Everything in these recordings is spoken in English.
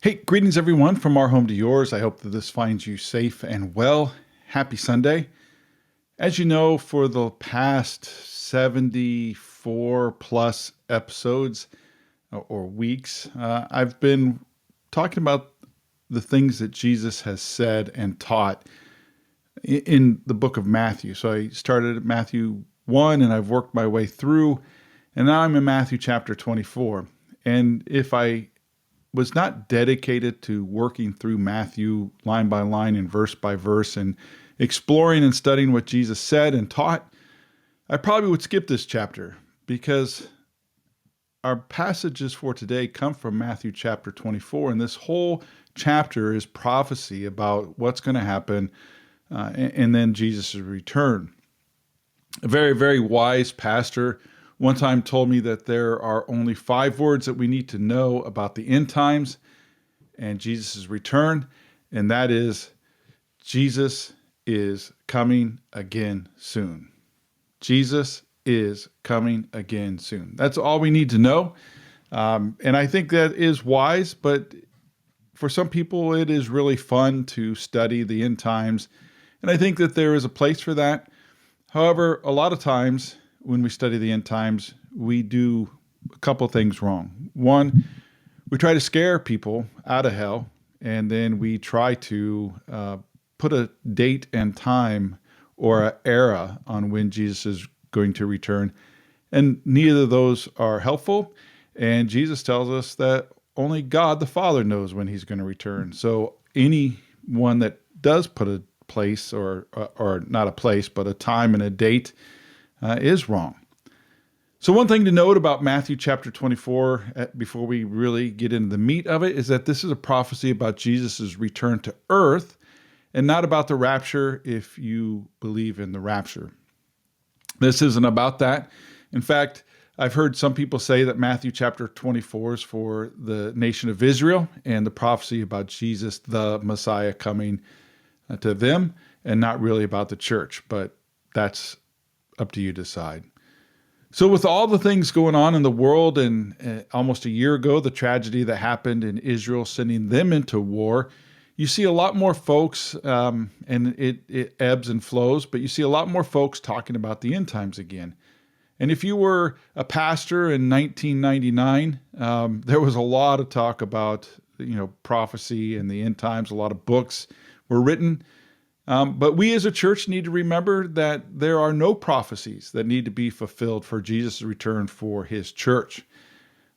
Hey, greetings everyone from our home to yours. I hope that this finds you safe and well. Happy Sunday. As you know, for the past 74 plus episodes or weeks, I've been talking about the things that Jesus has said and taught in the book of Matthew. So I started at Matthew 1 and I've worked my way through, and now I'm in Matthew chapter 24. And if I was not dedicated to working through Matthew line by line and verse by verse and exploring and studying what Jesus said and taught, I probably would skip this chapter because our passages for today come from Matthew chapter 24, and this whole chapter is prophecy about what's going to happen and then Jesus' return. A very, very wise pastor one time told me that there are only 5 words that we need to know about the end times and Jesus' return, and that is Jesus is coming again soon. Jesus is coming again soon. That's all we need to know. And I think that is wise, but for some people, it is really fun to study the end times. And I think that there is a place for that. However, a lot of times when we study the end times, we do a couple things wrong. One, we try to scare people out of hell, and then we try to put a date and time or an era on when Jesus is going to return. And neither of those are helpful. And Jesus tells us that only God the Father knows when he's going to return. So anyone that does put a place or not a place, but a time and a date is wrong. So one thing to note about Matthew chapter 24, before we really get into the meat of it, is that this is a prophecy about Jesus' return to earth and not about the rapture if you believe in the rapture. This isn't about that. In fact, I've heard some people say that Matthew chapter 24 is for the nation of Israel and the prophecy about Jesus, the Messiah, coming to them and not really about the church, but that's up to you to decide. So with all the things going on in the world, and almost a year ago, the tragedy that happened in Israel, sending them into war, you see a lot more folks, and it ebbs and flows, but you see a lot more folks talking about the end times again. And if you were a pastor in 1999, there was a lot of talk about, prophecy and the end times. A lot of books were written. But we as a church need to remember that there are no prophecies that need to be fulfilled for Jesus' return for his church.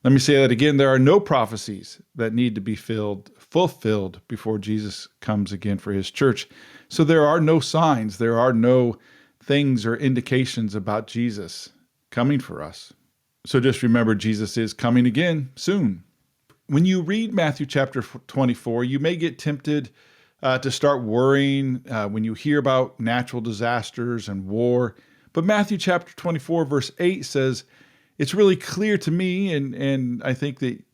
Let me say that again. There are no prophecies that need to be fulfilled before Jesus comes again for his church. So there are no signs. There are no things or indications about Jesus coming for us. So just remember, Jesus is coming again soon. When you read Matthew chapter 24, you may get tempted to start worrying when you hear about natural disasters and war. But Matthew chapter 24, verse 8 says, it's really clear to me, and I think that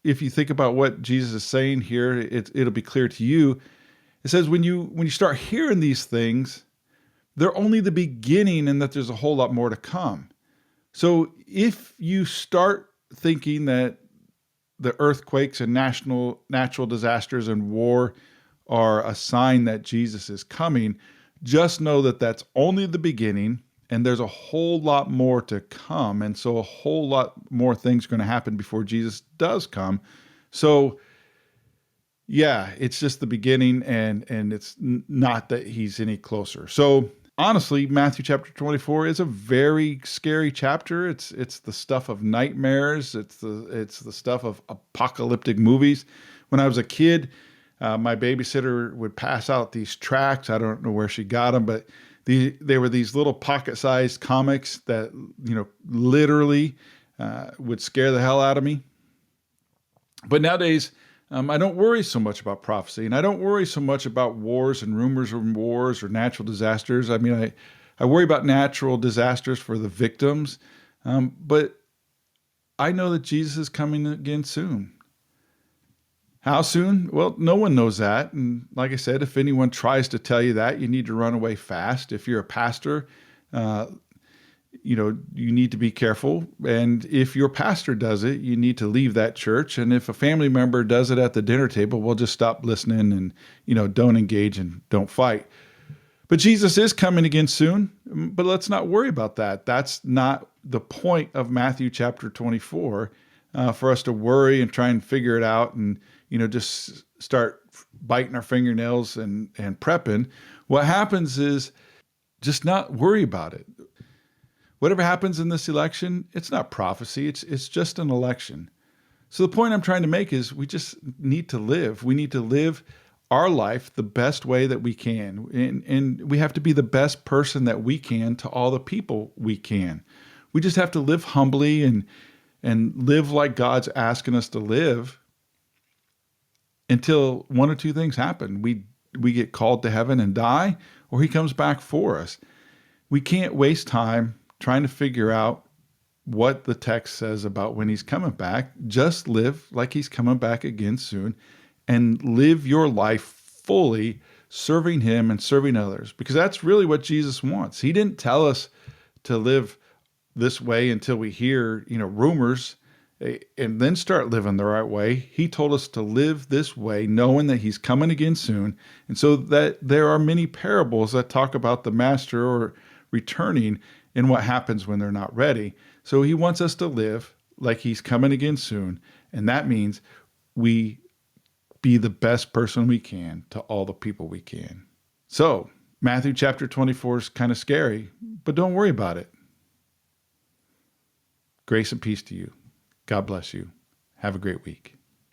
if you think about what Jesus is saying here, it'll be clear to you. It says when you start hearing these things, they're only the beginning and that there's a whole lot more to come. So if you start thinking that the earthquakes and natural disasters and war are a sign that Jesus is coming, just know that that's only the beginning and there's a whole lot more to come. And so a whole lot more things are going to happen before Jesus does come. So yeah, it's just the beginning and it's not that he's any closer. So honestly, Matthew chapter 24 is a very scary chapter. It's the stuff of nightmares. It's the stuff of apocalyptic movies. When I was a kid, my babysitter would pass out these tracts. I don't know where she got them, but they were these little pocket-sized comics that, literally would scare the hell out of me. But nowadays, I don't worry so much about prophecy, and I don't worry so much about wars and rumors of wars or natural disasters. I mean, I worry about natural disasters for the victims, but I know that Jesus is coming again soon. How soon? Well, no one knows that. And like I said, if anyone tries to tell you that, you need to run away fast. If you're a pastor, You need to be careful. And if your pastor does it, you need to leave that church. And if a family member does it at the dinner table, we'll just stop listening and, don't engage and don't fight. But Jesus is coming again soon, but let's not worry about that. That's not the point of Matthew chapter 24, for us to worry and try and figure it out and, just start biting our fingernails and prepping. What happens is just not worry about it. Whatever happens in this election, it's not prophecy. It's just an election. So the point I'm trying to make is we just need to live. We need to live our life the best way that we can. And we have to be the best person that we can to all the people we can. We just have to live humbly and live like God's asking us to live until one or two things happen. We get called to heaven and die, or he comes back for us. We can't waste time trying to figure out what the text says about when he's coming back. Just live like he's coming back again soon and live your life fully serving him and serving others, because that's really what Jesus wants. He didn't tell us to live this way until we hear, rumors and then start living the right way. He told us to live this way, knowing that he's coming again soon. And so that there are many parables that talk about the master or returning and what happens when they're not ready. So he wants us to live like he's coming again soon. And that means we be the best person we can to all the people we can. So Matthew chapter 24 is kind of scary, but don't worry about it. Grace and peace to you. God bless you. Have a great week.